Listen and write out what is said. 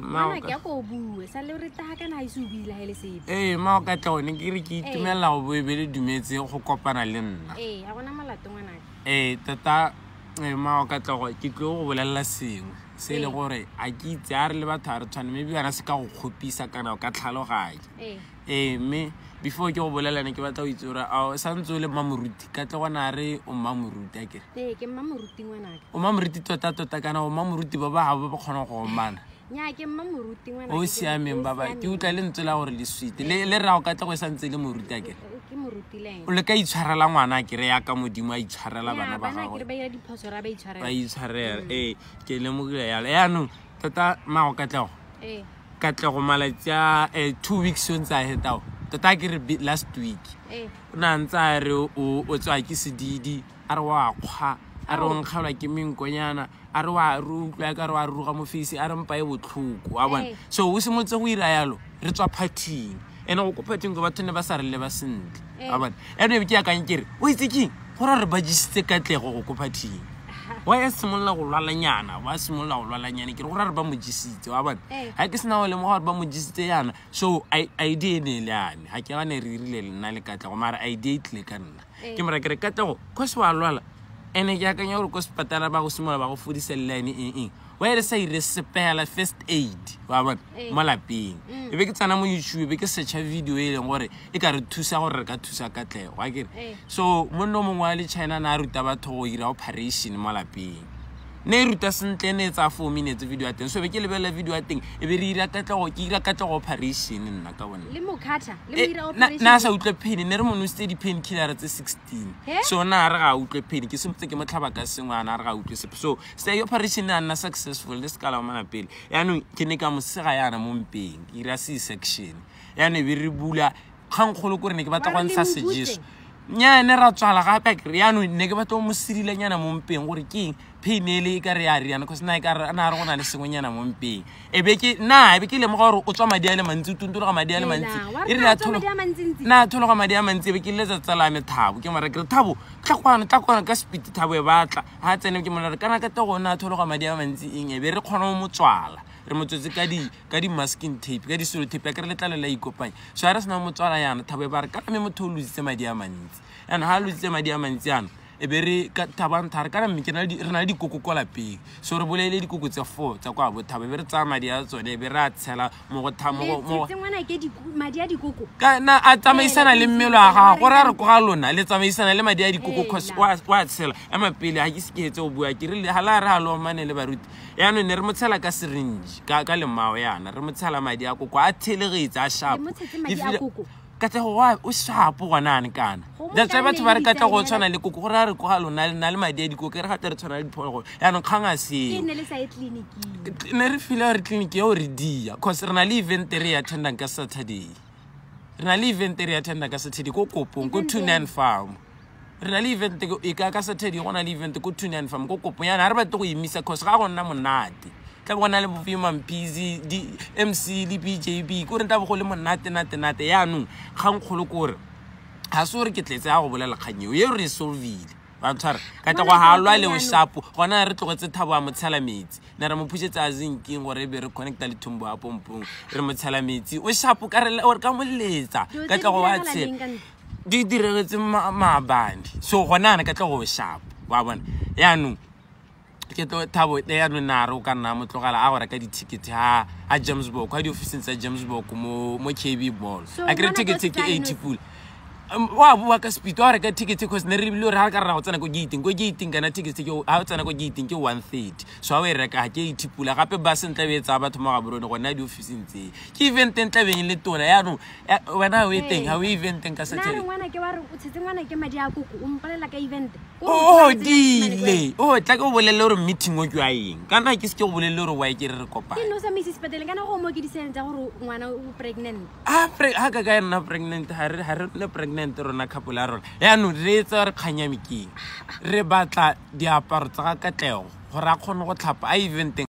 mao ke go bue sa le re ta kana isubila hele se mao ka tlone ke re ke itumela go boebele dumetse go kopana le nna a gona malato ngwana tata mao ka tlogo ke tlo go bolela sengwe se le gore a ke itse a re le batho a re tshwane maybe bana se ka go kgopisa kana ka tlhaloganya mme before ke go bolelane ke batla go itse gore a santse o le mmamoruti ka tle gona re o mmamoruti a kere ke mmamoruti ngwanaka o mmamoruti tota kana o mmamoruti ba ba ga ba kgona go gomana nya ke mmamoruti ngwanaka o siameng baba ke utla le ntse la gore le sweet le ra go ka tle go santse le moruti a kere ke moruti le o le ka itshwarela ngwana ke re ya ka modimo a itshwarela bana ba gago ke re ba ira diphoso ra ba itshwarela ba itshwarela ke le mogile yalo yaanong tota mago ka tlego malatsi a 2 weeks yo ntse a hetao tota ke re last week o na ntse a re o tswa ke sedidi a re wa kgwa a re o nkgalwa ke menkonyana a re wa utlwa ka re wa ruga mo face a re mpa e botlhoko wa bona so o simolotse go ira yalo re tswa partying ene go partying go batho ne ba sa re le ba sentle wa bona ene be ke ya kang kere o itse ke gore re ba jisitse katlego go partying wa ya simolla go lwalanyana ke re gore re ba mo jisitse wa bona ha ke sena go le mo gore ba mo jisitse yana so idea ne le yane ha ke gane re rile nna le katlego mara idea itle ka nna ke mara ke re katlego go se wa lwala ene ke akanya gore ko sepatala ba go simola ba go fodisella eng wa ere sa ire sepela first aid wa bona mo lapeng e be ke tsana mo YouTube ke search video e leng gore e ka re thusa gore re ka thusa katlego wa kere so monno mongwe wa le China na ruta batho go ira operation mo lapeng ne ruta sentle ne tsa 4 minutes video ya teng so be ke lebela video ya teng e be re ira katlego ke ira katlego operation nna ka bona le mokhatha le mo ira operation na sa utlwe pain ne re mo nuse di pain killer tse 16 so na re ga utlwe pain ke semptse ke motlhaba ka sengwana re ga utlwe sepe so say operation na successful le skala o mana pele yaanong ke ne ka mosega yana mo mpeng ke ira C section yaanong be re bula kgangkgolo gore ne ke batla go ntsha sejeso nya ne ra tswala gape ke yaanong ne ke batla mo sidile nyana mo mpeng gore ke pain ele ka re ya riana cause na ka re na re gona le sengwenyana mo mpeng e be ke le mo gore o tswa madi a le mantsi tuntulo ga madi a le mantsi e re la tholo ga madi a mantsi be ke le tsala me thabo ke mara ke thabo tla kwana ka speed thabo e batla ha tsene ke mona re kana ka go na tholo ga madi a mantsi eng e be re kgona mo tswala re motsotse ka di masking tape ka di solo tape ka re letla le ikopanya so a re sena mo tswala yana thabo e ba re ka me motho o lositse madi a mantsi yana ha lositse madi a mantsi yana e be re ka tabantha re kana mme ke re na le dikoko kwa lapeng so re bolele dikoko tse 4 tsa kwa bothaba be re tsa madi a tsone be re a tshela mo go thamo mo ngwana ke madi a dikoko kana a tsamaisana le mmelo a ga gore a re go ga lona le tsamaisana le madi a dikoko cause wa tshela a mapele ha ke seketse o bua ke re hala re halo mane le baruti yaanong ne re mo tshela ka syringe ka le mao yana re mo tshela madi a koko a thelegetsa a sharp ka tse go o shapo gona ne kana that's why batho ba re ka tla go tshwana le koko gore a re go ga lona le madi a dikoko re ga tle re tshwana le diphologolo yaanong kgang a se ne le sa clinic ne re file re clinic yo re dia cause re na le event re attendang ka Saturday ko kopong ko Tunan Farm re na le event e ka Saturday go na le event ko Tunan Farm ko kopong yana re batla go imisa cause ga go nna monate tla bona le bofima mpizi di MC le BJB go re ntaba go le monate yaanong gang kgolo gore ha se re ke tletse a go bolela kganyeo ye re solvile ba tshwara ka tla go halwa le o shapo gona re tlogetse thabo a motshela metsi na re mo phusetsa zinking gore be re connecta le thumbo a pompong re motshela metsi o shapo ka re ka moletsa ka tla go wa tshela di diretse mabandi so gona ka tla go shapo wa bona yaanong ke tlo thabo ya nna re o ka nna motlogala a gore ka di-ticket ha Jamesburg ha di office tsa Jamesburg mo KB Mall a kry ticket ke 80 full wa bua ka speed wa re ka ticket cause ne re bile re ha ka ra go tsena go gating kana ticket ke ha o tsena go gating ke 130 so ha we reka ha ke 80 pula gape ba sentla be tsa batho mo ga borone go nna di office ntse ke event entla beng le tona ya no wena we teng ha we event ka Saturday na ngwana ke wa re o tshetse ngwana ke madi a koko o mpalela ka event dile tla ke o bolelle gore meeting o ke a eng kana ke se ke go bolelle gore wa ke re kopana ke no sa Mrs. Patele kana go mo ke di sentsa gore ngwana o pregnant ha ka nna pregnant ha re le pregnant rona couple a rona yaanong re etsa re kganya mekeng re batla diaparo tsa katlego gore a kgone go tlhapa a eventeng